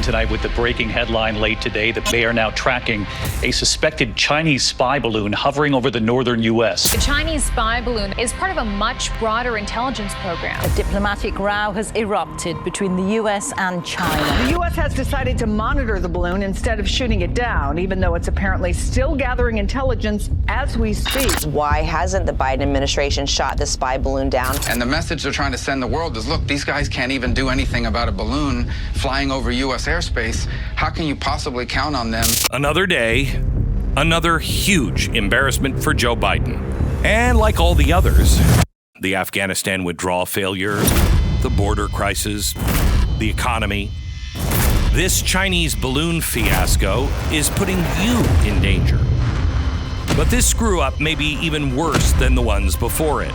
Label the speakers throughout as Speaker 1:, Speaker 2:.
Speaker 1: tonight with the breaking headline late today that they are now tracking a suspected Chinese spy balloon hovering over the northern U.S.
Speaker 2: The Chinese spy balloon is part of a much broader intelligence program.
Speaker 3: A diplomatic row has erupted between the U.S. and China.
Speaker 4: The U.S. has decided to monitor the balloon instead of shooting it down, even though it's apparently still gathering intelligence as we speak.
Speaker 5: Why hasn't the Biden administration shot the spy balloon down?
Speaker 6: And the message they're trying to send the world is, look, these guys can't even do anything about a balloon flying over U.S. airspace. How can you possibly count on them?
Speaker 7: Another day, another huge embarrassment for Joe Biden. And like all the others, the Afghanistan withdrawal failure, the border crisis, the economy, this Chinese balloon fiasco is putting you in danger. But this screw-up may be even worse than the ones before it.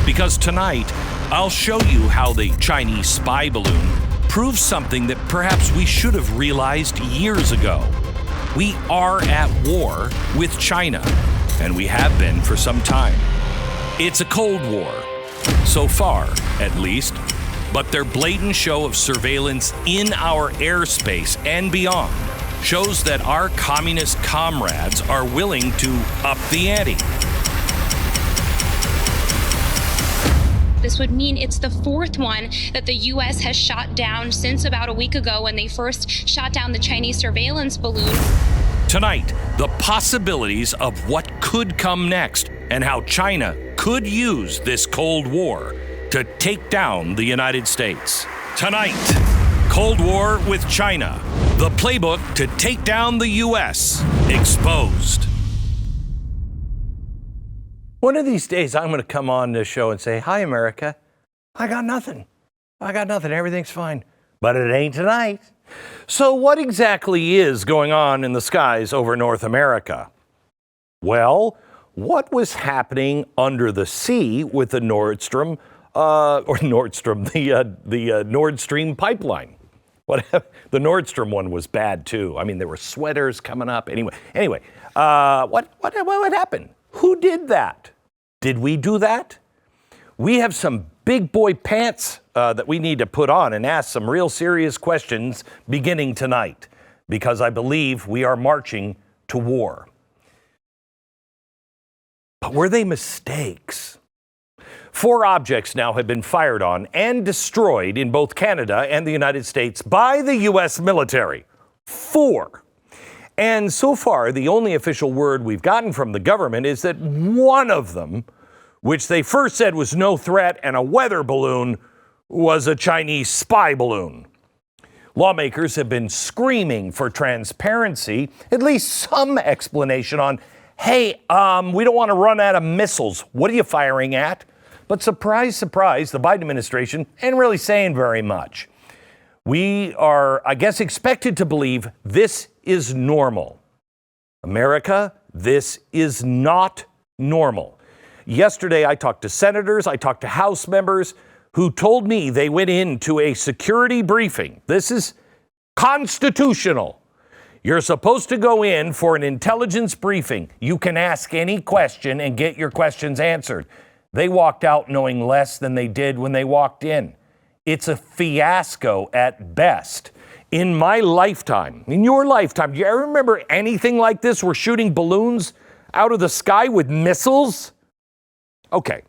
Speaker 7: Because tonight, I'll show you how the Chinese spy balloon proves something that perhaps we should have realized years ago. We are at war with China, and we have been for some time. It's a Cold War, so far at least, but their blatant show of surveillance in our airspace and beyond shows that our communist comrades are willing to up the ante.
Speaker 8: This would mean it's the fourth one that the U.S. has shot down since about a week ago when they first shot down the Chinese surveillance balloon.
Speaker 7: Tonight, the possibilities of what could come next and how China could use this Cold War to take down the United States. Tonight, Cold War with China, the playbook to take down the U.S. exposed.
Speaker 9: One of these days, I'm going to come on this show and say, hi, America. I got nothing. Everything's fine. But it ain't tonight. So what exactly is going on in the skies over North America? Well, what was happening under the sea with the Nord Stream pipeline? The Nord Stream one was bad, too. I mean, there were sweaters coming up. Anyway, what happened? Who did that? Did we do that? We have some big boy pants that we need to put on and ask some real serious questions beginning tonight, because I believe we are marching to war. But were they mistakes? 4 objects now have been fired on and destroyed in both Canada and the United States by the U.S. military. 4. And so far, the only official word we've gotten from the government is that one of them, which they first said was no threat and a weather balloon, was a Chinese spy balloon. Lawmakers have been screaming for transparency, at least some explanation on, hey, we don't want to run out of missiles. What are you firing at? But surprise, surprise, the Biden administration ain't really saying very much. We are, I guess, expected to believe this is normal. America, this is not normal. Yesterday, I talked to senators, I talked to House members who told me they went into a security briefing. This is constitutional. You're supposed to go in for an intelligence briefing. You can ask any question and get your questions answered. They walked out knowing less than they did when they walked in. It's a fiasco at best. In my lifetime, in your lifetime, do you ever remember anything like this? We're shooting balloons out of the sky with missiles? Okay,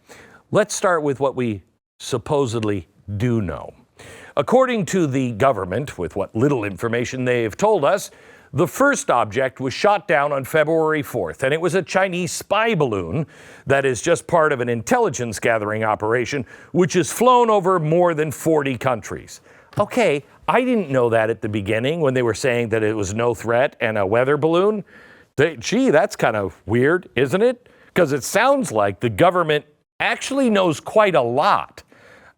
Speaker 9: let's start with what we supposedly do know. According to the government, with what little information they have told us, the first object was shot down on February 4th, and it was a Chinese spy balloon that is just part of an intelligence gathering operation, which has flown over more than 40 countries. Okay, I didn't know that at the beginning when they were saying that it was no threat and a weather balloon. Gee, that's kind of weird, isn't it? Because it sounds like the government actually knows quite a lot.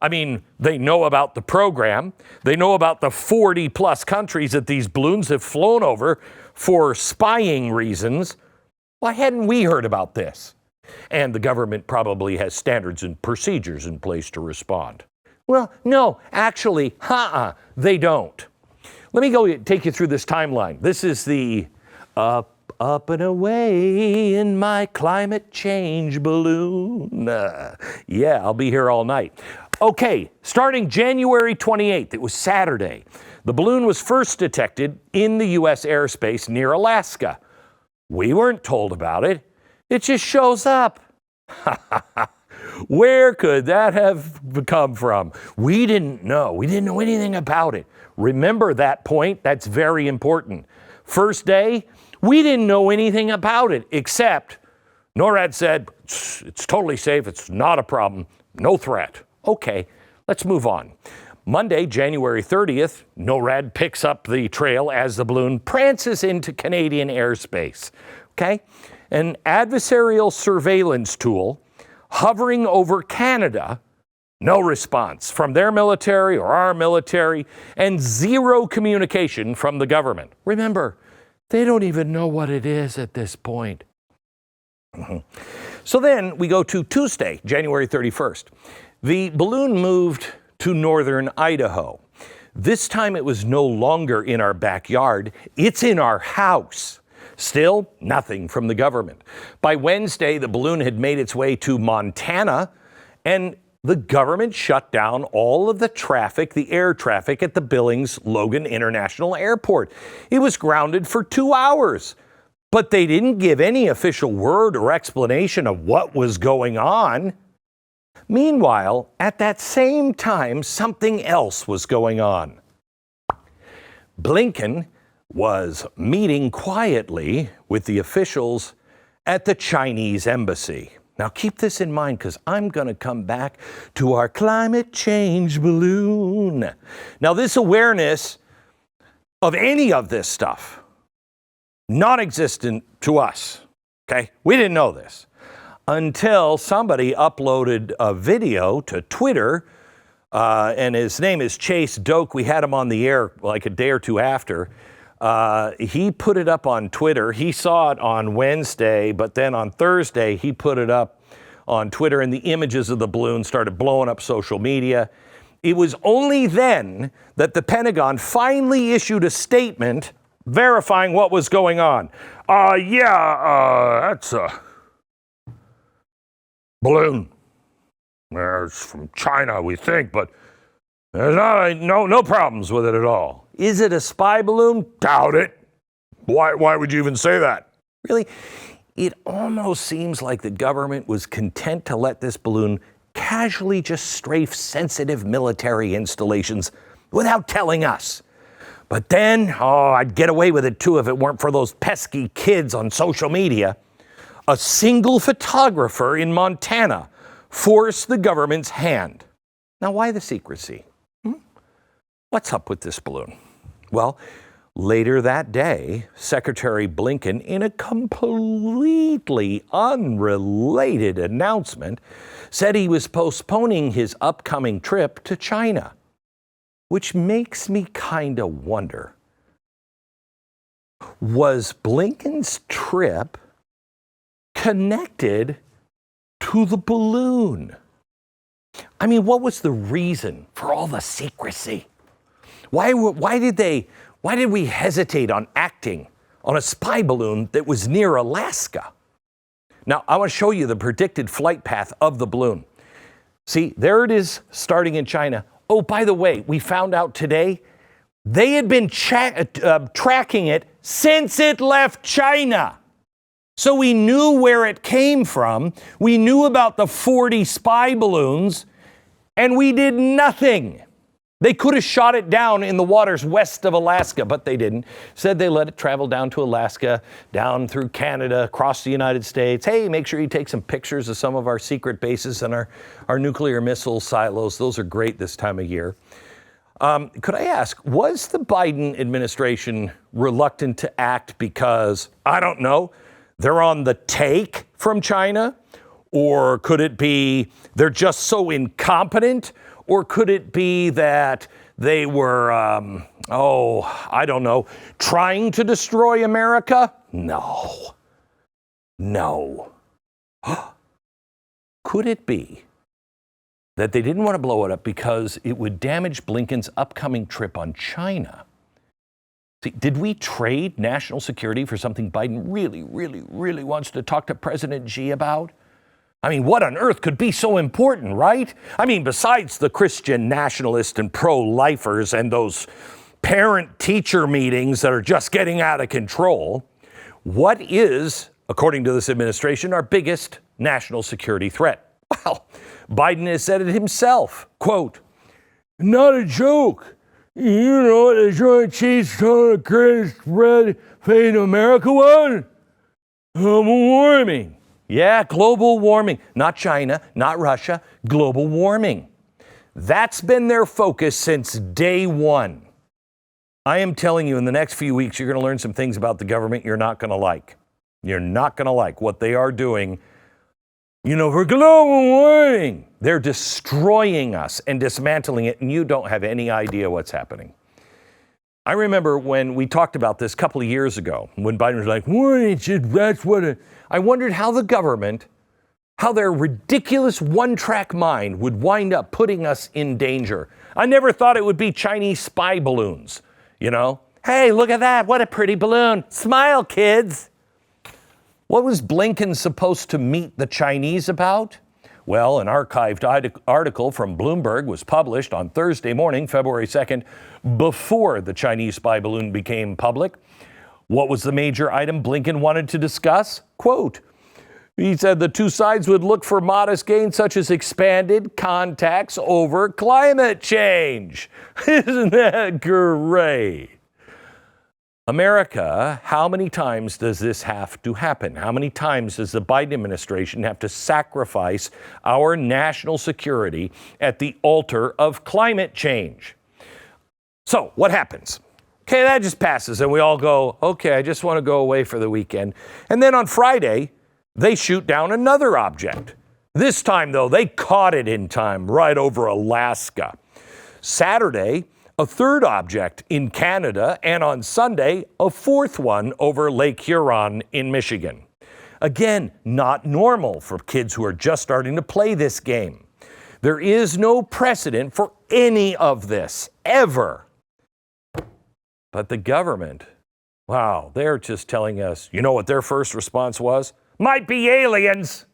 Speaker 9: I mean, they know about the program. They know about the 40 plus countries that these balloons have flown over for spying reasons. Why hadn't we heard about this? And the government probably has standards and procedures in place to respond. Well, no, actually, they don't. Let me go take you through this timeline. This is the up and away in my climate change balloon. Yeah, I'll be here all night. Okay, starting January 28th, it was Saturday, The balloon was first detected in the U.S. airspace near Alaska. We weren't told about it. It just shows up. Where could that have come from? We didn't know. We didn't know anything about it. Remember that point. That's very important. First day, we didn't know anything about it, except NORAD said, it's totally safe. It's not a problem. No threat. Okay, let's move on. Monday, January 30th, NORAD picks up the trail as the balloon prances into Canadian airspace. Okay? An adversarial surveillance tool hovering over Canada, no response from their military or our military, and zero communication from the government. Remember, they don't even know what it is at this point. So then we go to Tuesday, January 31st. The balloon moved to northern Idaho. This time it was no longer in our backyard. It's in our house. Still, nothing from the government. By Wednesday, the balloon had made its way to Montana, and the government shut down all of the traffic, the air traffic at the Billings-Logan International Airport. It was grounded for 2 hours, but they didn't give any official word or explanation of what was going on. Meanwhile, at that same time, something else was going on. Blinken was meeting quietly with the officials at the Chinese embassy. Now keep this in mind, because I'm going to come back to our climate change balloon. Now this awareness of any of this stuff, non-existent to us, okay? We didn't know this until somebody uploaded a video to Twitter, and his name is Chase Doak. We had him on the air like a day or two after. He put it up on Twitter. He saw it on Wednesday, but then on Thursday, he put it up on Twitter, and the images of the balloon started blowing up social media. It was only then that the Pentagon finally issued a statement verifying what was going on. That's a balloon. It's from China, we think, but there's no problems with it at all. Is it a spy balloon? Doubt it. Why would you even say that? Really? It almost seems like the government was content to let this balloon casually just strafe sensitive military installations without telling us. But then, I'd get away with it too if it weren't for those pesky kids on social media. A single photographer in Montana forced the government's hand. Now, why the secrecy? What's up with this balloon? Well, later that day, Secretary Blinken, in a completely unrelated announcement, said he was postponing his upcoming trip to China, which makes me kind of wonder, was Blinken's trip connected to the balloon? I mean, what was the reason for all the secrecy? Why did we hesitate on acting on a spy balloon that was near Alaska? Now, I want to show you the predicted flight path of the balloon. See, there it is starting in China. Oh, by the way, we found out today they had been tracking it since it left China. So we knew where it came from. We knew about the 40 spy balloons, and we did nothing. They could have shot it down in the waters west of Alaska, but they didn't. Said they let it travel down to Alaska, down through Canada, across the United States. Hey, make sure you take some pictures of some of our secret bases and our nuclear missile silos. Those are great this time of year. Could I ask, was the Biden administration reluctant to act because, I don't know, they're on the take from China? Or could it be they're just so incompetent? Or could it be that they were, I don't know, trying to destroy America? No. Could it be that they didn't want to blow it up because it would damage Blinken's upcoming trip on China? See, did we trade national security for something Biden really wants to talk to President Xi about? I mean, what on earth could be so important, right? I mean, besides the Christian nationalists and pro-lifers and those parent-teacher meetings that are just getting out of control. What is, according to this administration, our biggest national security threat? Well, Biden has said it himself, quote, "Not a joke. You know what the Joint Chiefs call the greatest red thing in America was? Global warming." Yeah, global warming. Not China, not Russia, global warming. That's been their focus since day one. I am telling you, in the next few weeks, you're going to learn some things about the government you're not going to like. You're not going to like what they are doing. You know, for global warming, they're destroying us and dismantling it, and you don't have any idea what's happening. I remember when we talked about this a couple of years ago, when Biden was like, that's what I wondered how the government, how their ridiculous one-track mind would wind up putting us in danger. I never thought it would be Chinese spy balloons, you know? Hey, look at that. What a pretty balloon. Smile, kids. What was Blinken supposed to meet the Chinese about? Well, an archived article from Bloomberg was published on Thursday morning, February 2nd, before the Chinese spy balloon became public. What was the major item Blinken wanted to discuss? Quote, he said the two sides would look for modest gains such as expanded contacts over climate change. Isn't that great? America, how many times does this have to happen? How many times does the Biden administration have to sacrifice our national security at the altar of climate change? So what happens? Okay, that just passes and we all go, okay, I just want to go away for the weekend. And then on Friday, they shoot down another object. This time, though, they caught it in time right over Alaska. Saturday, a third object in Canada, and on Sunday, a fourth one over Lake Huron in Michigan. Again, not normal for kids who are just starting to play this game. There is no precedent for any of this, ever. But the government, wow, they're just telling us, you know what their first response was? Might be aliens.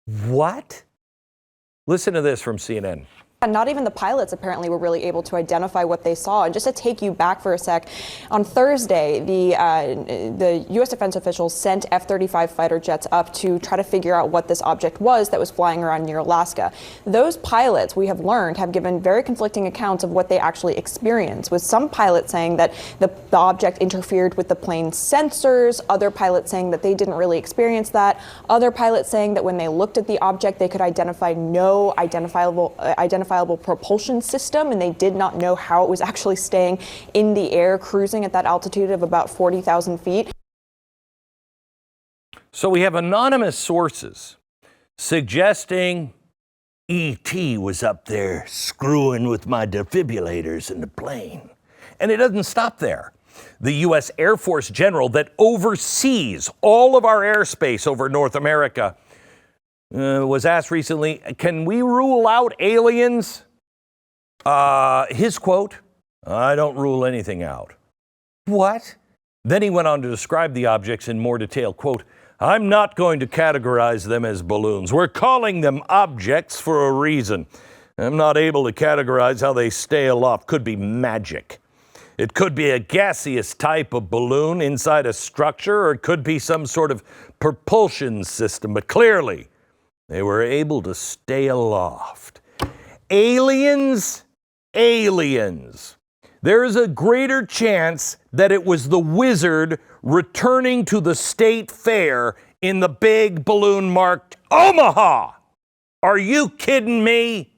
Speaker 9: What? Listen to this from CNN.
Speaker 10: And not even the pilots apparently were really able to identify what they saw. And just to take you back for a sec, on Thursday, the U.S. defense officials sent F-35 fighter jets up to try to figure out what this object was that was flying around near Alaska. Those pilots, we have learned, have given very conflicting accounts of what they actually experienced, with some pilots saying that the object interfered with the plane's sensors, other pilots saying that they didn't really experience that, other pilots saying that when they looked at the object, they could identify no identifiable propulsion system, and they did not know how it was actually staying in the air, cruising at that altitude of about 40,000 feet.
Speaker 9: So we have anonymous sources suggesting E.T. was up there screwing with my defibrillators in the plane. And it doesn't stop there. The U.S. Air Force general that oversees all of our airspace over North America was asked recently, can we rule out aliens? His quote, I don't rule anything out. What? Then he went on to describe the objects in more detail. Quote, I'm not going to categorize them as balloons. We're calling them objects for a reason. I'm not able to categorize how they stay aloft. Could be magic. It could be a gaseous type of balloon inside a structure, or it could be some sort of propulsion system. But clearly, they were able to stay aloft. Aliens. There is a greater chance that it was the wizard returning to the state fair in the big balloon marked Omaha. Are you kidding me?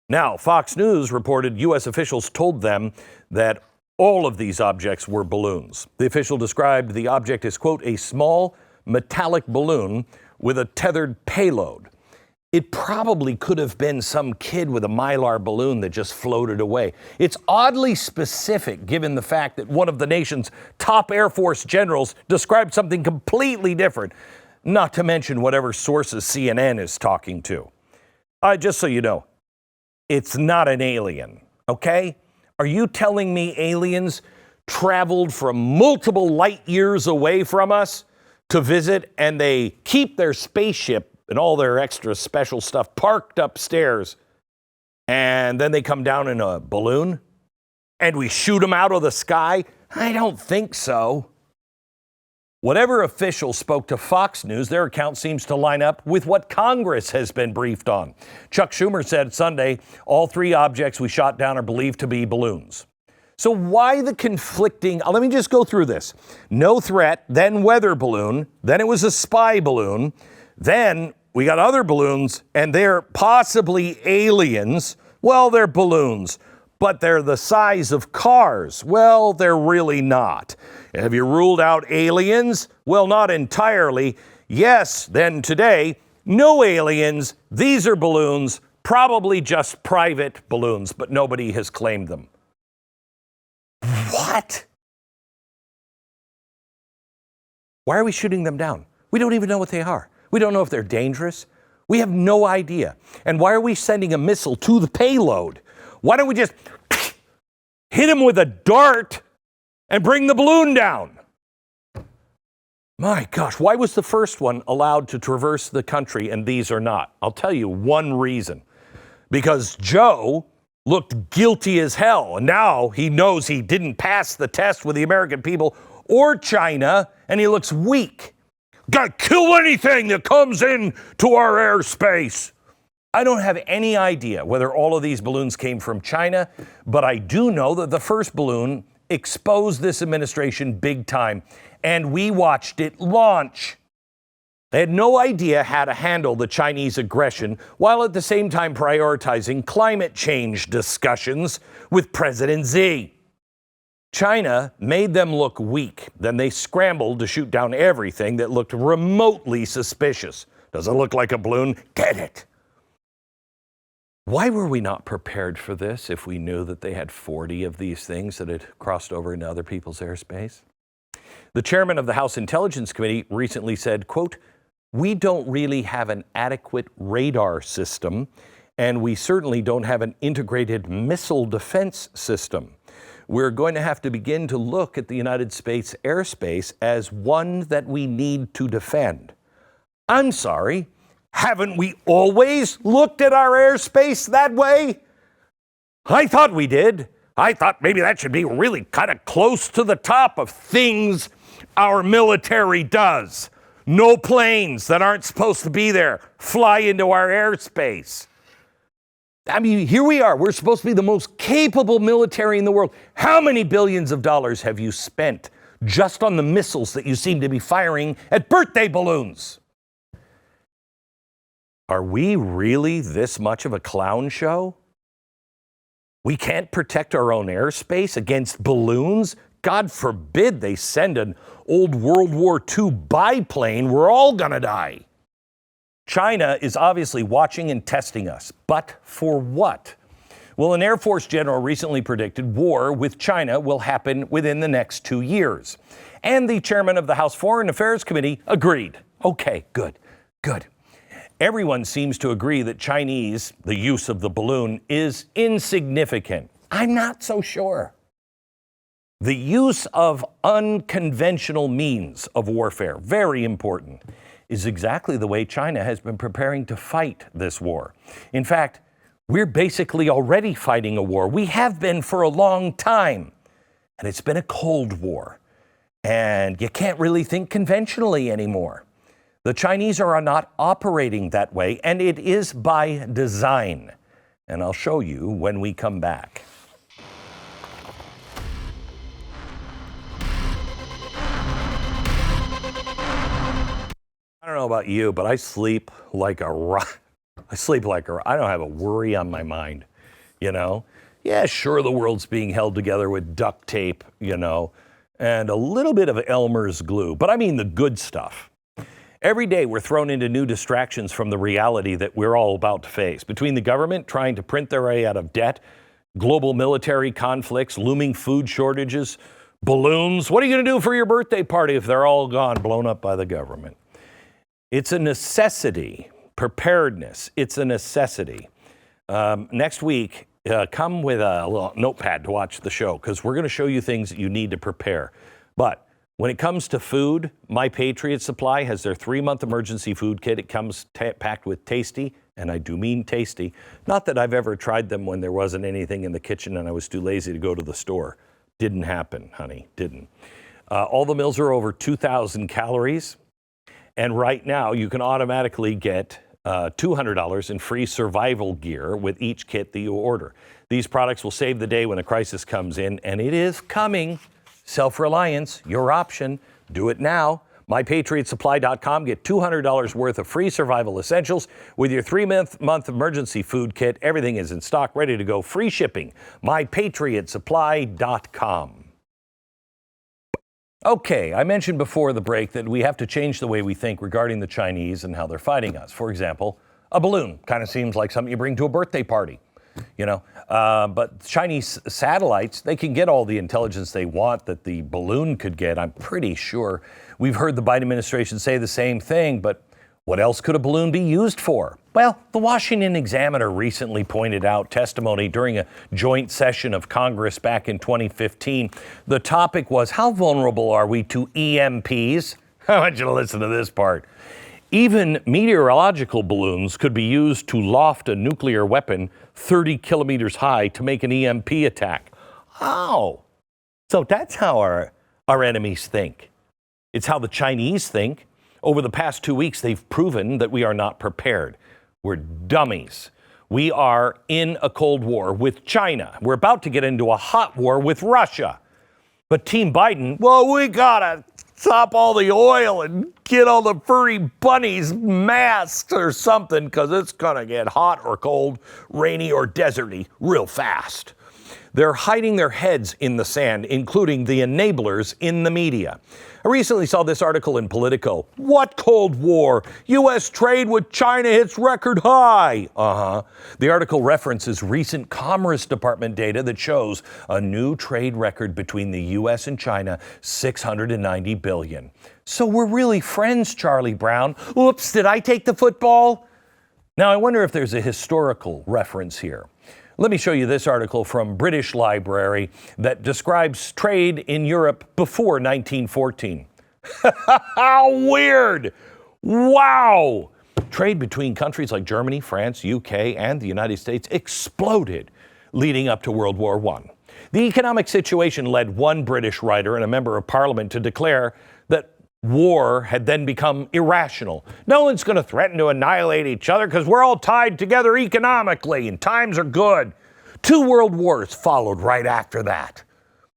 Speaker 9: Now, Fox News reported U.S. officials told them that all of these objects were balloons. The official described the object as, quote, a small metallic balloon with a tethered payload. It probably could have been some kid with a Mylar balloon that just floated away. It's oddly specific given the fact that one of the nation's top Air Force generals described something completely different, not to mention whatever sources CNN is talking to. Just so you know, it's not an alien, okay? Are you telling me aliens traveled from multiple light years away from us to visit, and they keep their spaceship and all their extra special stuff parked upstairs, and then they come down in a balloon? and we shoot them out of the sky? I don't think so. Whatever official spoke to Fox News, their account seems to line up with what Congress has been briefed on. Chuck Schumer said Sunday, all 3 objects we shot down are believed to be balloons. So why the conflicting? Let me just go through this. No threat, then weather balloon, then it was a spy balloon, then we got other balloons, and they're possibly aliens. Well, they're balloons, but they're the size of cars. Well, they're really not. Have you ruled out aliens? Well, not entirely. Yes, then today, no aliens. These are balloons, probably just private balloons, but nobody has claimed them. What? Why are we shooting them down? We don't even know what they are. We don't know if they're dangerous. We have no idea. And why are we sending a missile to the payload? Why don't we just hit him with a dart and bring the balloon down? My gosh, why was the first one allowed to traverse the country and these are not? I'll tell you one reason. Because Joe looked guilty as hell, and now he knows he didn't pass the test with the American people or China, and he looks weak. Gotta kill anything that comes in to our airspace. I don't have any idea whether all of these balloons came from China, but I do know that the first balloon exposed this administration big time, and we watched it launch. They had no idea how to handle the Chinese aggression while at the same time prioritizing climate change discussions with President Xi. China made them look weak. Then they scrambled to shoot down everything that looked remotely suspicious. Does it look like a balloon? Get it. Why were we not prepared for this if we knew that they had 40 of these things that had crossed over into other people's airspace? The chairman of the House Intelligence Committee recently said, quote, "We don't really have an adequate radar system, and we certainly don't have an integrated missile defense system. We're going to have to begin to look at the United States airspace as one that we need to defend." I'm sorry, haven't we always looked at our airspace that way? I thought we did. I thought maybe that should be really kind of close to the top of things our military does. No planes that aren't supposed to be there fly into our airspace. I mean, here we are. We're supposed to be the most capable military in the world. How many billions of dollars have you spent just on the missiles that you seem to be firing at birthday balloons? Are we really this much of a clown show? We can't protect our own airspace against balloons? God forbid they send an old World War II biplane. We're all gonna die. China is obviously watching and testing us, but for what? Well, an Air Force general recently predicted war with China will happen within the next 2 years. And the chairman of the House Foreign Affairs Committee agreed. Okay, good. Everyone seems to agree that the use of the balloon is insignificant. I'm not so sure. The use of unconventional means of warfare, very important, is exactly the way China has been preparing to fight this war. In fact, we're basically already fighting a war. We have been for a long time, and it's been a Cold War. And you can't really think conventionally anymore. The Chinese are not operating that way, and it is by design. And I'll show you when we come back. I don't know about you, but I sleep like a rock. I don't have a worry on my mind, you know? Yeah, sure, the world's being held together with duct tape, you know, and a little bit of Elmer's glue, but I mean the good stuff. Every day we're thrown into new distractions from the reality that we're all about to face. Between the government trying to print their way out of debt, global military conflicts, looming food shortages, balloons. What are you going to do for your birthday party if they're all gone, blown up by the government? It's a necessity. Preparedness, it's a necessity. Next week, come with a little notepad to watch the show, because we're going to show you things that you need to prepare. But when it comes to food, My Patriot Supply has their 3-month emergency food kit. It comes packed with tasty, and I do mean tasty. Not that I've ever tried them when there wasn't anything in the kitchen and I was too lazy to go to the store. Didn't happen, honey, didn't. All the meals are over 2,000 calories. And right now you can automatically get $200 in free survival gear with each kit that you order. These products will save the day when a crisis comes in, and it is coming. Self-reliance, your option. Do it now. MyPatriotSupply.com. Get $200 worth of free survival essentials with your 3-month emergency food kit. Everything is in stock, ready to go. Free shipping. MyPatriotSupply.com. Okay, I mentioned before the break that we have to change the way we think regarding the Chinese and how they're fighting us. For example, a balloon kind of seems like something you bring to a birthday party, but Chinese satellites, they can get all the intelligence they want that the balloon could get. I'm pretty sure we've heard the Biden administration say the same thing, but what else could a balloon be used for? Well, the Washington Examiner recently pointed out testimony during a joint session of Congress back in 2015. The topic was, how vulnerable are we to EMPs? I want you to listen to this part. Even meteorological balloons could be used to loft a nuclear weapon 30 kilometers high to make an EMP attack. Oh, so that's how our enemies think. It's how the Chinese think. Over the past 2 weeks, they've proven that we are not prepared. We're dummies. We are in a Cold War with China. We're about to get into a hot war with Russia. But Team Biden, well, we gotta stop all the oil and get all the furry bunnies masked or something, because it's gonna get hot or cold, rainy or deserty real fast. They're hiding their heads in the sand, including the enablers in the media. I recently saw this article in Politico. What Cold War? U.S. trade with China hits record high. The article references recent Commerce Department data that shows a new trade record between the U.S. and China, $690 billion. So we're really friends, Charlie Brown. Oops, did I take the football? Now, I wonder if there's a historical reference here. Let me show you this article from British Library that describes trade in Europe before 1914. How weird! Wow! Trade between countries like Germany, France, UK, and the United States exploded leading up to World War I. The economic situation led one British writer and a member of Parliament to declare that war had then become irrational. No one's going to threaten to annihilate each other because we're all tied together economically and times are good. 2 world wars followed right after that.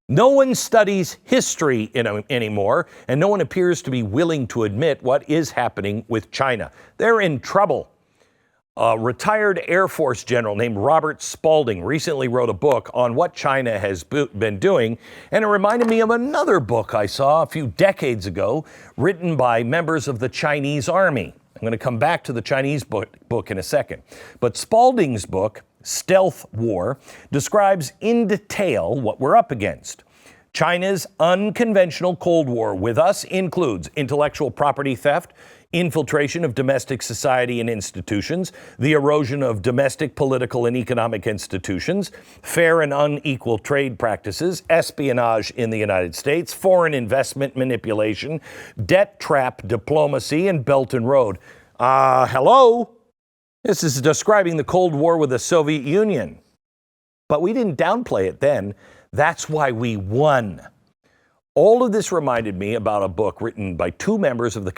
Speaker 9: No one studies history anymore, and no one appears to be willing to admit what is happening with China. They're in trouble. A retired Air Force general named Robert Spalding recently wrote a book on what China has been doing, and it reminded me of another book I saw a few decades ago written by members of the Chinese Army. I'm going to come back to the Chinese book in a second. But Spalding's book, Stealth War, describes in detail what we're up against. China's unconventional Cold War with us includes intellectual property theft, infiltration of domestic society and institutions, the erosion of domestic political and economic institutions, fair and unequal trade practices, espionage in the United States, foreign investment manipulation, debt trap diplomacy, and Belt and Road. Hello? This is describing the Cold War with the Soviet Union. But we didn't downplay it then. That's why we won. All of this reminded me about a book written by 2 members of the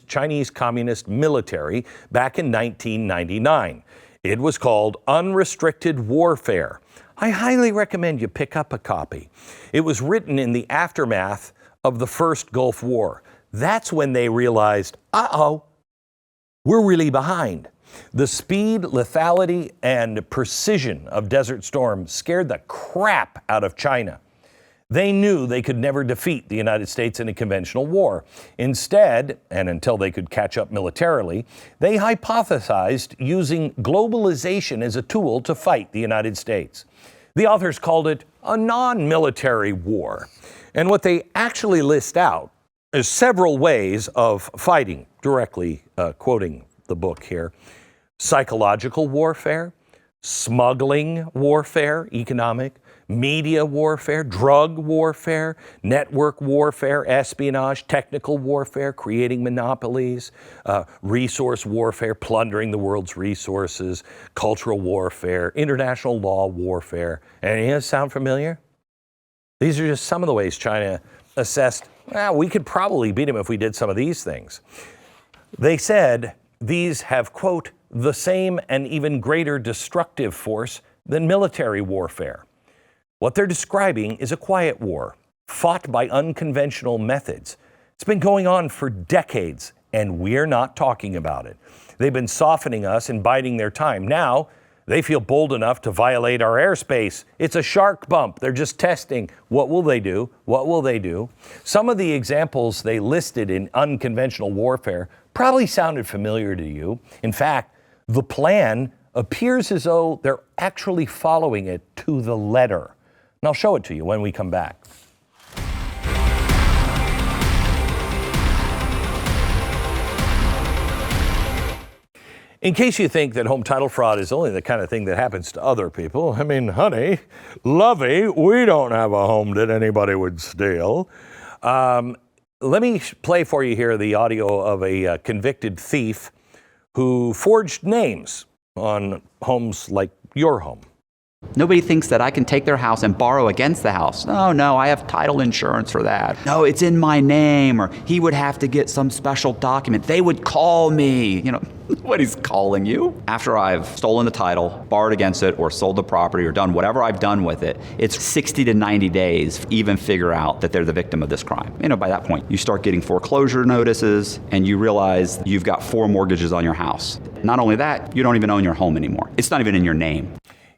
Speaker 9: Chinese Communist military back in 1999. It was called Unrestricted Warfare. I highly recommend you pick up a copy. It was written in the aftermath of the first Gulf War. That's when they realized, we're really behind. The speed, lethality, and precision of Desert Storm scared the crap out of China. They knew they could never defeat the United States in a conventional war. Instead, and until they could catch up militarily, they hypothesized using globalization as a tool to fight the United States. The authors called it a non-military war. And what they actually list out is several ways of fighting, directly quoting the book here. Psychological warfare, smuggling warfare, economic, media warfare, drug warfare, network warfare, espionage, technical warfare, creating monopolies, resource warfare, plundering the world's resources, cultural warfare, international law warfare. Any of this sound familiar? These are just some of the ways China assessed, well, we could probably beat them if we did some of these things. They said these have, quote, the same and even greater destructive force than military warfare. What they're describing is a quiet war, fought by unconventional methods. It's been going on for decades, and we're not talking about it. They've been softening us and biding their time. Now, they feel bold enough to violate our airspace. It's a shark bump. They're just testing. What will they do? What will they do? Some of the examples they listed in unconventional warfare probably sounded familiar to you. In fact, the plan appears as though they're actually following it to the letter. And I'll show it to you when we come back. In case you think that home title fraud is only the kind of thing that happens to other people, I mean, honey, lovey, we don't have a home that anybody would steal. Let me play for you here the audio of a convicted thief who forged names on homes like your home.
Speaker 11: Nobody thinks that I can take their house and borrow against the house. No, I have title insurance for that. No, it's in my name, or he would have to get some special document. They would call me. You know, nobody's calling you. After I've stolen the title, borrowed against it, or sold the property, or done whatever I've done with it, it's 60 to 90 days to even figure out that they're the victim of this crime. You know, by that point, you start getting foreclosure notices, and you realize you've got 4 mortgages on your house. Not only that, you don't even own your home anymore. It's not even in your name.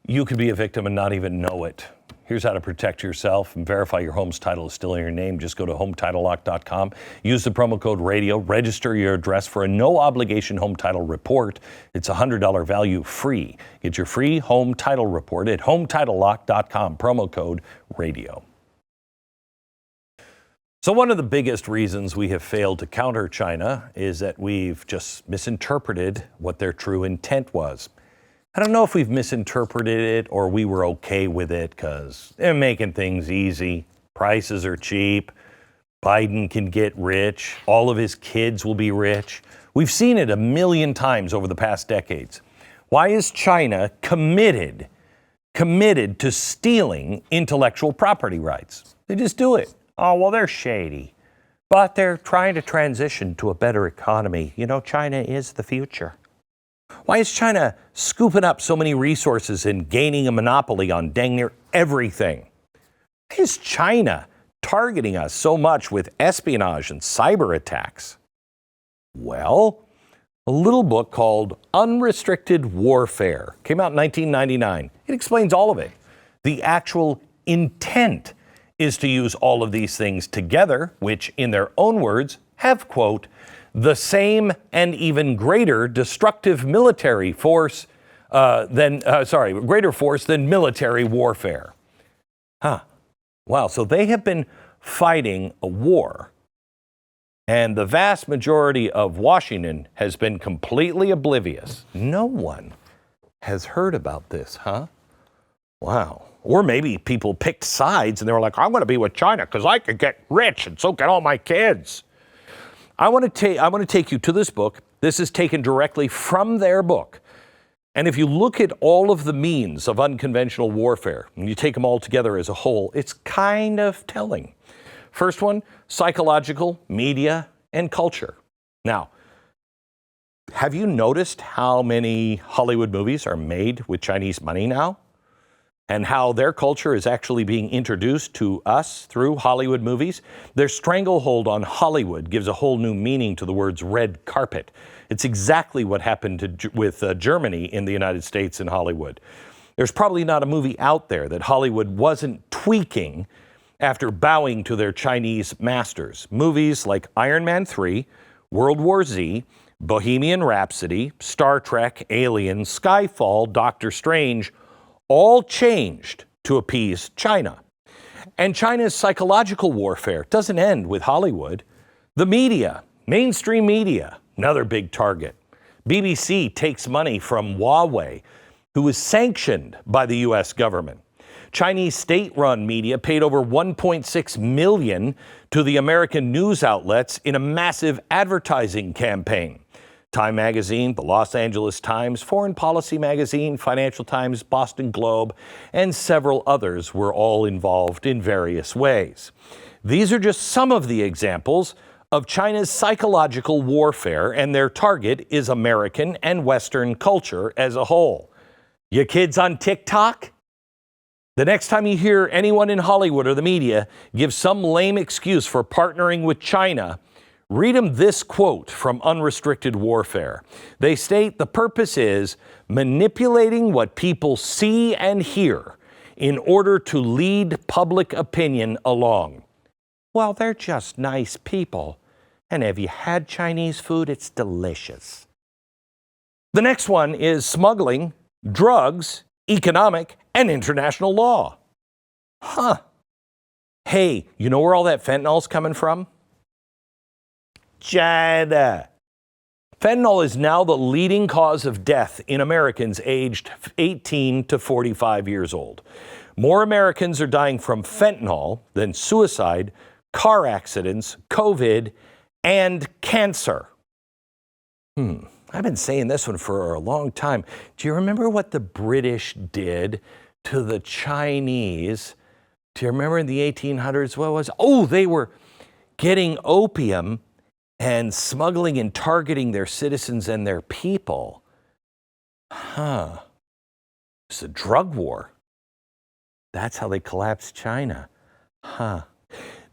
Speaker 9: You could be a victim and not even know it. Here's how to protect yourself and verify your home's title is still in your name. Just go to HomeTitleLock.com. Use the promo code RADIO. Register your address for a no-obligation home title report. It's a $100 value free. Get your free home title report at HomeTitleLock.com. Promo code RADIO. So one of the biggest reasons we have failed to counter China is that we've just misinterpreted what their true intent was. I don't know if we've misinterpreted it or we were okay with it because they're making things easy. Prices are cheap. Biden can get rich. All of his kids will be rich. We've seen it a million times over the past decades. Why is China committed to stealing intellectual property rights? They just do it. Oh, well, they're shady. But they're trying to transition to a better economy. You know, China is the future. Why is China scooping up so many resources and gaining a monopoly on dang near everything? Why is China targeting us so much with espionage and cyber attacks? Well, a little book called Unrestricted Warfare came out in 1999. It explains all of it. The actual intent is to use all of these things together, which in their own words have, quote, the same and even greater destructive military force greater force than military warfare. Wow, so they have been fighting a war, and the vast majority of Washington has been completely oblivious. No one has heard about this, huh? Wow. Or maybe people picked sides and they were like, I'm going to be with China because I could get rich and so can all my kids. I want to take you to this book. This is taken directly from their book. And if you look at all of the means of unconventional warfare, and you take them all together as a whole, it's kind of telling. First one, psychological, media, and culture. Now, have you noticed how many Hollywood movies are made with Chinese money now? And how their culture is actually being introduced to us through Hollywood movies? Their stranglehold on Hollywood gives a whole new meaning to the words red carpet. It's exactly what happened with Germany in the United States and Hollywood. There's probably not a movie out there that Hollywood wasn't tweaking after bowing to their Chinese masters. Movies like Iron Man 3, World War Z, Bohemian Rhapsody, Star Trek, Alien, Skyfall, Doctor Strange, all changed to appease China. And China's psychological warfare doesn't end with Hollywood. The media, mainstream media, another big target. BBC takes money from Huawei, who is sanctioned by the U.S. government. Chinese state-run media paid over $1.6 million to the American news outlets in a massive advertising campaign. Time Magazine, the Los Angeles Times, Foreign Policy Magazine, Financial Times, Boston Globe, and several others were all involved in various ways. These are just some of the examples of China's psychological warfare, and their target is American and Western culture as a whole. You kids on TikTok? The next time you hear anyone in Hollywood or the media give some lame excuse for partnering with China, read them this quote from Unrestricted Warfare. They state the purpose is manipulating what people see and hear in order to lead public opinion along. Well, they're just nice people. And have you had Chinese food? It's delicious. The next one is smuggling, drugs, economic, and international law. Hey, you know where all that fentanyl's coming from? China. Fentanyl is now the leading cause of death in Americans aged 18 to 45 years old. More Americans are dying from fentanyl than suicide, car accidents, COVID, and cancer. I've been saying this one for a long time. Do you remember what the British did to the Chinese? Do you remember in the 1800s? What was? Oh, they were getting opium and smuggling and targeting their citizens and their people. It's a drug war. That's how they collapsed China.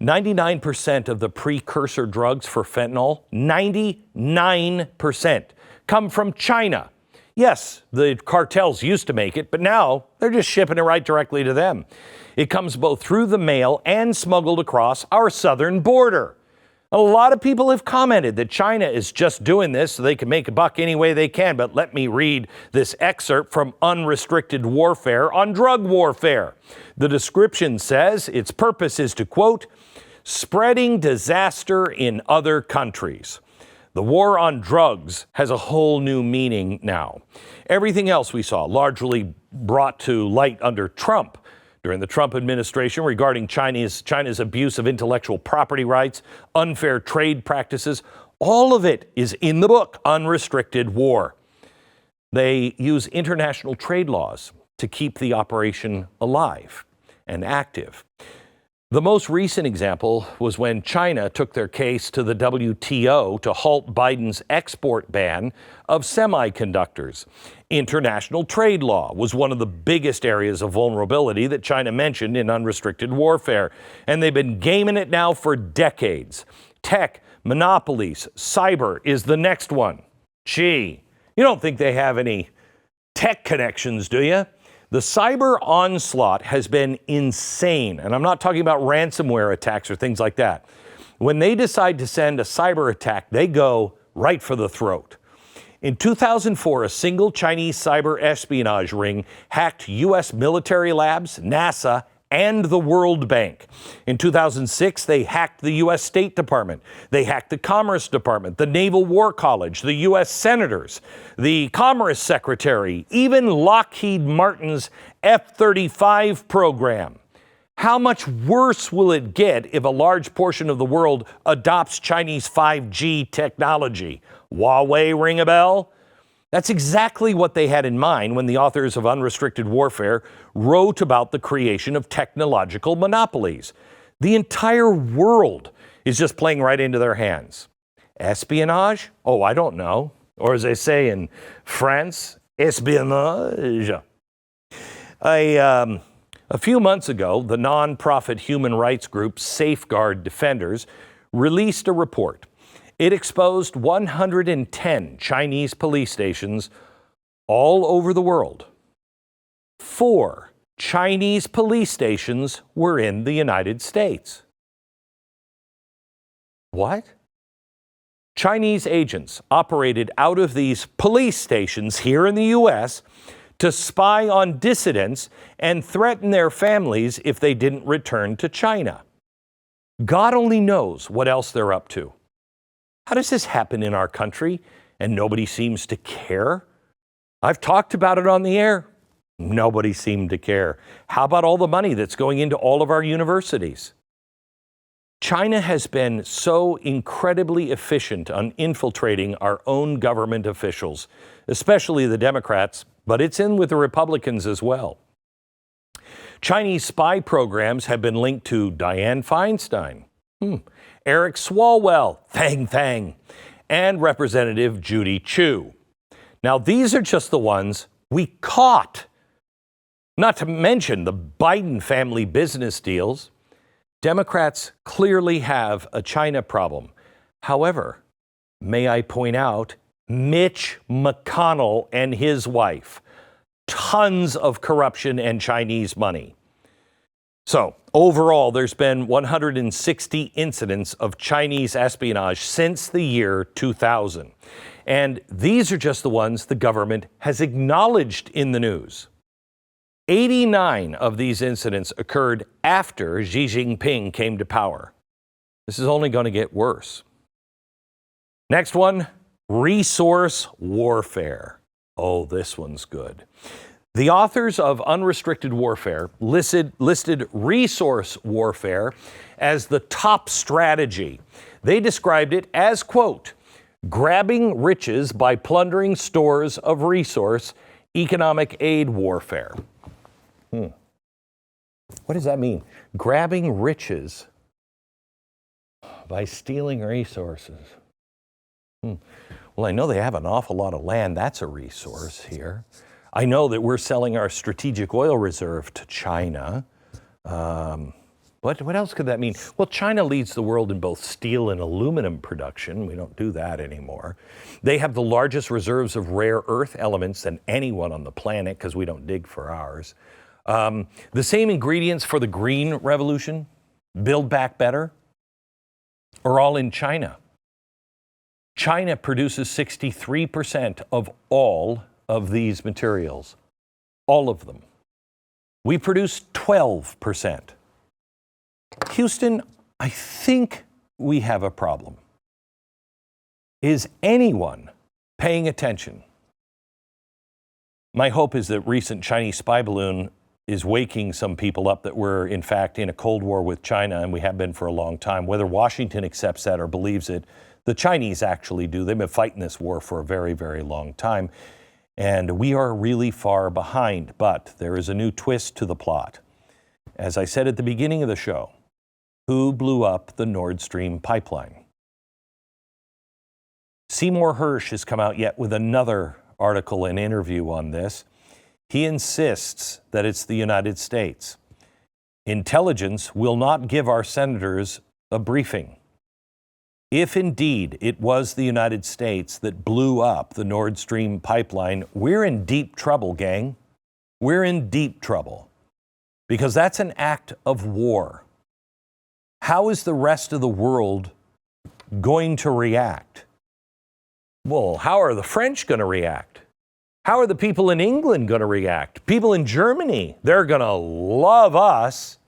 Speaker 9: 99% of the precursor drugs for fentanyl, 99%, come from China. Yes, the cartels used to make it, but now they're just shipping it right directly to them. It comes both through the mail and smuggled across our southern border. A lot of people have commented that China is just doing this so they can make a buck any way they can, but let me read this excerpt from Unrestricted Warfare on drug warfare. The description says its purpose is to, quote, spreading disaster in other countries. The war on drugs has a whole new meaning now. Everything else we saw largely brought to light under Trump during the Trump administration regarding China's abuse of intellectual property rights, unfair trade practices, all of it is in the book, Unrestricted War. They use international trade laws to keep the operation alive and active. The most recent example was when China took their case to the WTO to halt Biden's export ban of semiconductors. International trade law was one of the biggest areas of vulnerability that China mentioned in Unrestricted Warfare, and they've been gaming it now for decades. Tech, monopolies, cyber is the next one. Gee, you don't think they have any tech connections, do you? The cyber onslaught has been insane, and I'm not talking about ransomware attacks or things like that. When they decide to send a cyber attack, they go right for the throat. In 2004, a single Chinese cyber espionage ring hacked U.S. military labs, NASA, and the World Bank. In 2006, they hacked the U.S. State Department. They hacked the Commerce Department, the Naval War College, the U.S. Senators, the Commerce Secretary, even Lockheed Martin's F-35 program. How much worse will it get if a large portion of the world adopts Chinese 5G technology? Huawei, ring a bell? That's exactly what they had in mind when the authors of Unrestricted Warfare wrote about the creation of technological monopolies. The entire world is just playing right into their hands. Espionage? Oh, I don't know. Or as they say in France, espionnage. A few months ago, the nonprofit human rights group Safeguard Defenders released a report. It exposed 110 Chinese police stations all over the world. 4 Chinese police stations were in the United States. What? Chinese agents operated out of these police stations here in the U.S. to spy on dissidents and threaten their families if they didn't return to China. God only knows what else they're up to. How does this happen in our country and nobody seems to care? I've talked about it on the air. Nobody seemed to care. How about all the money that's going into all of our universities? China has been so incredibly efficient on infiltrating our own government officials, especially the Democrats, but it's in with the Republicans as well. Chinese spy programs have been linked to Dianne Feinstein, Eric Swalwell, Thang, and Representative Judy Chu. Now, these are just the ones we caught. Not to mention the Biden family business deals. Democrats clearly have a China problem. However, may I point out, Mitch McConnell and his wife, tons of corruption and Chinese money. So overall, there's been 160 incidents of Chinese espionage since the year 2000. And these are just the ones the government has acknowledged in the news. 89 of these incidents occurred after Xi Jinping came to power. This is only going to get worse. Next one, resource warfare. Oh, this one's good. The authors of Unrestricted Warfare listed resource warfare as the top strategy. They described it as, quote, grabbing riches by plundering stores of resource, economic aid warfare. What does that mean? Grabbing riches by stealing resources. Well, I know they have an awful lot of land. That's a resource here. I know that we're selling our strategic oil reserve to China. What else could that mean? Well, China leads the world in both steel and aluminum production. We don't do that anymore. They have the largest reserves of rare earth elements than anyone on the planet because we don't dig for ours. The same ingredients for the green revolution, Build Back Better, are all in China. China produces 63% of all of these materials, all of them. We produce 12%. Houston, I think we have a problem. Is anyone paying attention? My hope is that recent Chinese spy balloon is waking some people up that we're, in fact, in a Cold War with China, and we have been for a long time. Whether Washington accepts that or believes it, the Chinese actually do. They've been fighting this war for a very, very long time. And we are really far behind, but there is a new twist to the plot. As I said at the beginning of the show, who blew up the Nord Stream pipeline? Seymour Hersh has come out yet with another article and interview on this. He insists that it's the United States. Intelligence will not give our senators a briefing. If indeed it was the United States that blew up the Nord Stream pipeline, we're in deep trouble, gang. We're in deep trouble because that's an act of war. How is the rest of the world going to react? Well, how are the French going to react? How are the people in England going to react? People in Germany, they're going to love us.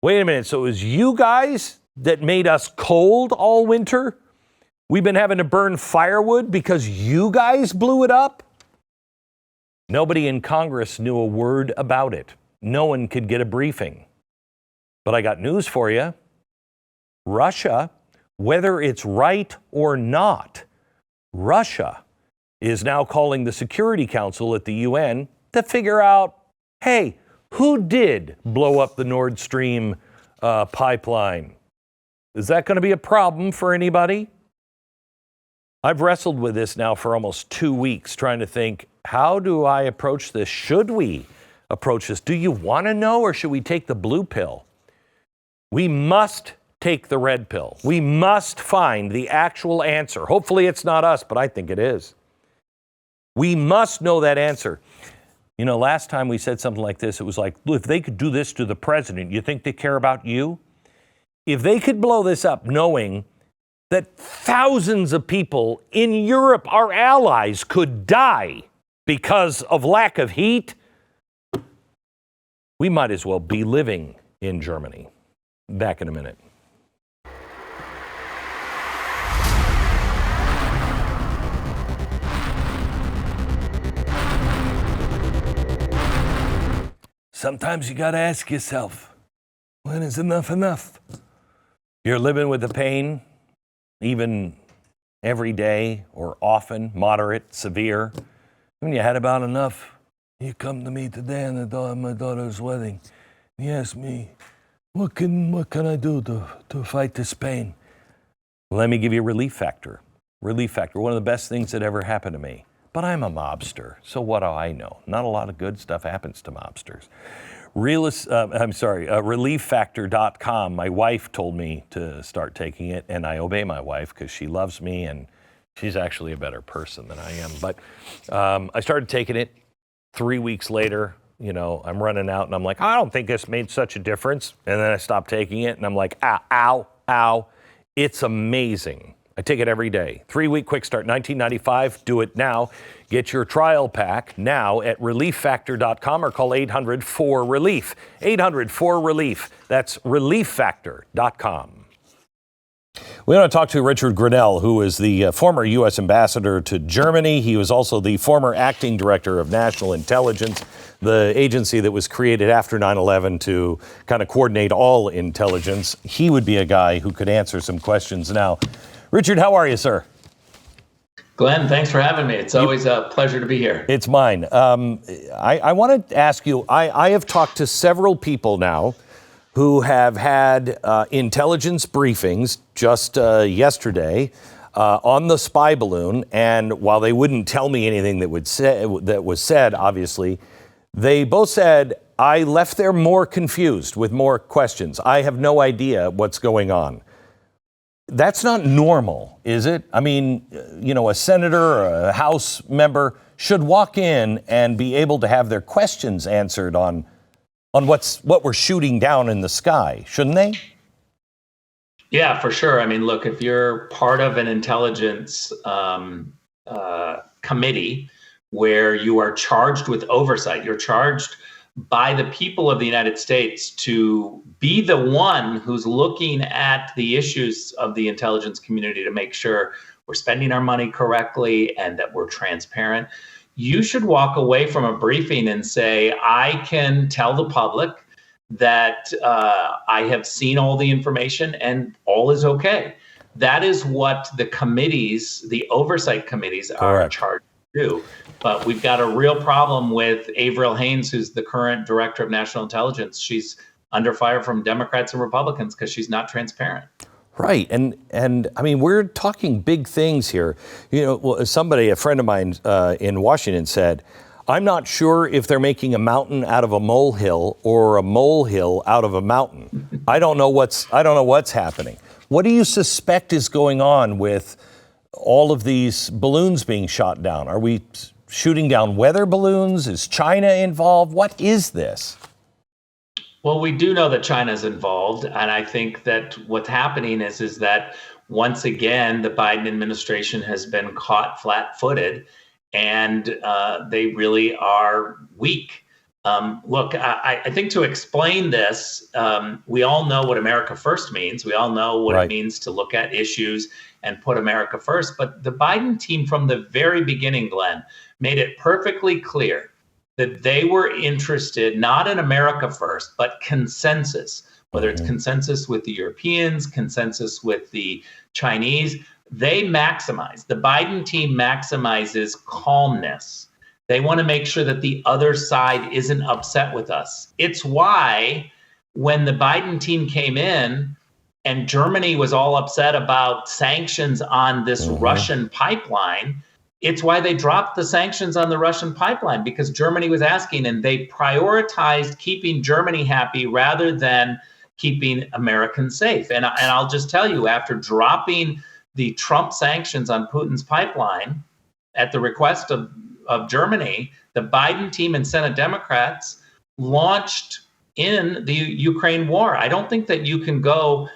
Speaker 9: Wait a minute, so it was you guys that made us cold all winter? We've been having to burn firewood because you guys blew it up? Nobody in Congress knew a word about it. No one could get a briefing. But I got news for you. Russia, whether it's right or not, Russia is now calling the Security Council at the UN to figure out, hey, who did blow up the Nord Stream pipeline? Is that going to be a problem for anybody? I've wrestled with this now for almost 2 weeks, trying to think, how do I approach this? Should we approach this? Do you want to know, or should we take the blue pill? We must take the red pill. We must find the actual answer. Hopefully it's not us, but I think it is. We must know that answer. You know, last time we said something like this, it was like, if they could do this to the president, you think they care about you? If they could blow this up knowing that thousands of people in Europe, our allies, could die because of lack of heat, we might as well be living in Germany. Back in a minute. sometimes you got to ask yourself, when is enough enough? You're living with the pain, even every day or often, moderate, severe. When you had about enough, you come to me today on my daughter's wedding. You ask me, what can I do to fight this pain? Let me give you Relief Factor. Relief Factor, one of the best things that ever happened to me. But I'm a mobster, so what do I know? Not a lot of good stuff happens to mobsters. ReliefFactor.com. My wife told me to start taking it, and I obey my wife because she loves me, and she's actually a better person than I am. But I started taking it. 3 weeks later, I'm running out, and I'm like, I don't think this made such a difference. And then I stopped taking it, and I'm like, ow. It's amazing. I take it every day. 3-week quick start, $19.95. Do it now. Get your trial pack now at ReliefFactor.com or call 800-4RELIEF. 800-4RELIEF. That's ReliefFactor.com. We want to talk to Richard Grenell, who is the former U.S. ambassador to Germany. He was also the former acting director of National Intelligence, the agency that was created after 9/11 to kind of coordinate all intelligence. He would be a guy who could answer some questions now. Richard, how are you, sir?
Speaker 12: Glenn, thanks for having me. It's always a pleasure to be here.
Speaker 9: It's mine. I want to ask you, I have talked to several people now who have had intelligence briefings just yesterday on the spy balloon. And while they wouldn't tell me anything that was said, obviously, they both said, I left there more confused with more questions. I have no idea what's going on. That's not normal, is it? I mean, a senator or a House member should walk in and be able to have their questions answered on what we're shooting down in the sky, shouldn't they?
Speaker 12: Yeah, for sure. I mean, look, if you're part of an intelligence committee where you are charged with oversight, you're charged by the people of the United States to be the one who's looking at the issues of the intelligence community to make sure we're spending our money correctly and that we're transparent. You should walk away from a briefing and say, I can tell the public that I have seen all the information and all is okay. That is what the committees, the oversight committees, are charged to do. But we've got a real problem with Avril Haines, who's the current director of national intelligence. She's under fire from Democrats and Republicans because she's not transparent.
Speaker 9: Right. And I mean, we're talking big things here. A friend of mine in Washington said, I'm not sure if they're making a mountain out of a molehill or a molehill out of a mountain. I don't know what's happening. What do you suspect is going on with all of these balloons being shot down? Are we shooting down weather balloons? Is China involved? What is this?
Speaker 12: Well, we do know that China's involved, and I think that what's happening is that once again, the Biden administration has been caught flat-footed, and they really are weak. Look, I think to explain this, we all know what America First means. We all know what it means to look at issues and put America first. But the Biden team from the very beginning, Glenn, made it perfectly clear that they were interested not in America first, but consensus, whether it's consensus with the Europeans, consensus with the Chinese. The Biden team maximizes calmness. They want to make sure that the other side isn't upset with us. It's why when the Biden team came in and Germany was all upset about sanctions on this Russian pipeline, it's why they dropped the sanctions on the Russian pipeline, because Germany was asking, and they prioritized keeping Germany happy rather than keeping Americans safe. And I'll just tell you, after dropping the Trump sanctions on Putin's pipeline at the request of Germany, the Biden team and Senate Democrats launched in the Ukraine war. I don't think that you can go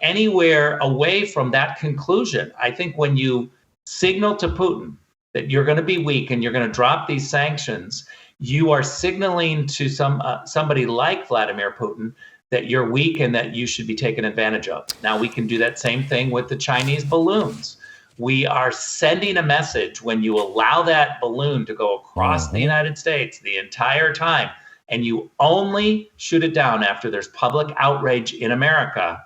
Speaker 12: anywhere away from that conclusion. I think when you signal to Putin that you're going to be weak and you're going to drop these sanctions, you are signaling to somebody like Vladimir Putin that you're weak and that you should be taken advantage of. Now, we can do that same thing with the Chinese balloons. We are sending a message when you allow that balloon to go across the United States the entire time. and you only shoot it down after there's public outrage in America,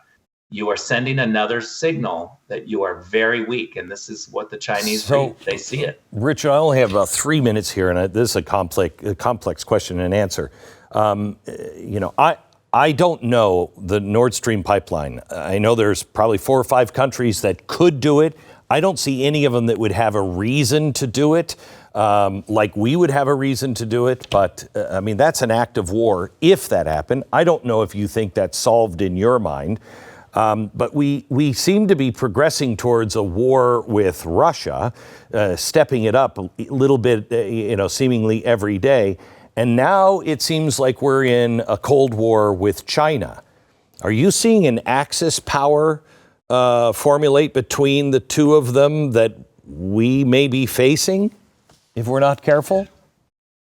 Speaker 12: you are sending another signal that you are very weak. And this is what the Chinese read. They see it.
Speaker 9: Rich, I only have about 3 minutes here, and this is a complex question and answer. I don't know the Nord Stream pipeline. I know there's probably 4 or 5 countries that could do it. I don't see any of them that would have a reason to do it, like we would have a reason to do it. But that's an act of war if that happened. I don't know if you think that's solved in your mind. But we seem to be progressing towards a war with Russia, stepping it up a little bit, seemingly every day. And now it seems like we're in a Cold War with China. Are you seeing an Axis power formulate between the two of them that we may be facing if we're not careful?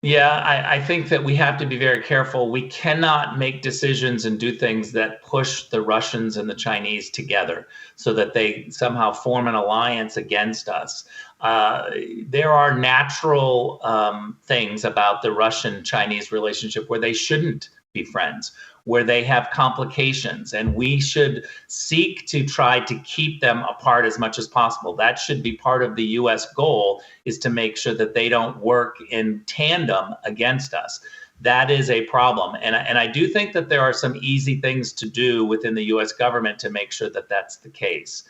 Speaker 12: Yeah, I think that we have to be very careful. We cannot make decisions and do things that push the Russians and the Chinese together so that they somehow form an alliance against us. There are natural things about the Russian-Chinese relationship where they shouldn't be friends, where they have complications, and we should seek to try to keep them apart as much as possible. That should be part of the U.S. goal, is to make sure that they don't work in tandem against us. That is a problem. And I do think that there are some easy things to do within the U.S. government to make sure that that's the case.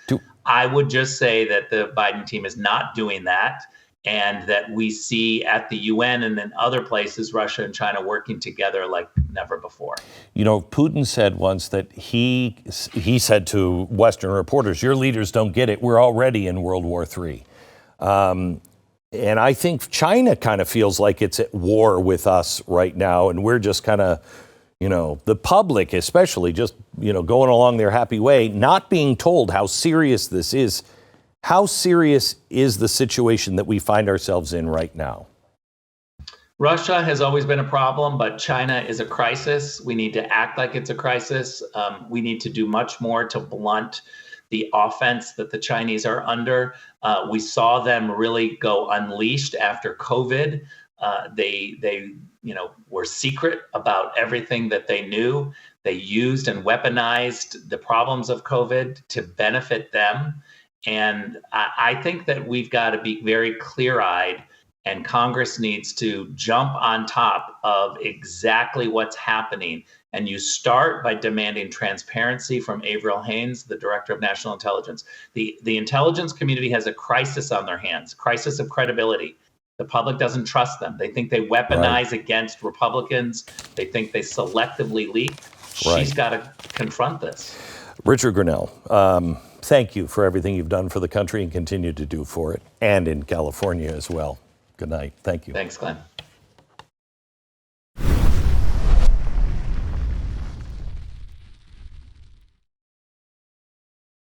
Speaker 12: I would just say that the Biden team is not doing that, and that we see at the UN and in other places, Russia and China working together like never before.
Speaker 9: Putin said once that he said to Western reporters, your leaders don't get it. We're already in World War III. And I think China kind of feels like it's at war with us right now. And we're just kind of, the public especially just, going along their happy way, not being told how serious this is. How serious is the situation that we find ourselves in right now?
Speaker 12: Russia has always been a problem, but China is a crisis. We need to act like it's a crisis. We need to do much more to blunt the offense that the Chinese are under. We saw them really go unleashed after COVID. They were secret about everything that they knew. They used and weaponized the problems of COVID to benefit them. And I think that we've got to be very clear-eyed, and Congress needs to jump on top of exactly what's happening. And you start by demanding transparency from Avril Haines, the Director of National Intelligence. The intelligence community has a crisis on their hands, crisis of credibility. The public doesn't trust them. They think they weaponize against Republicans. They think they selectively leak. She's got to confront this.
Speaker 9: Richard Grenell, thank you for everything you've done for the country and continue to do for it, and in California as well. Good night. Thank you.
Speaker 12: Thanks, Glenn.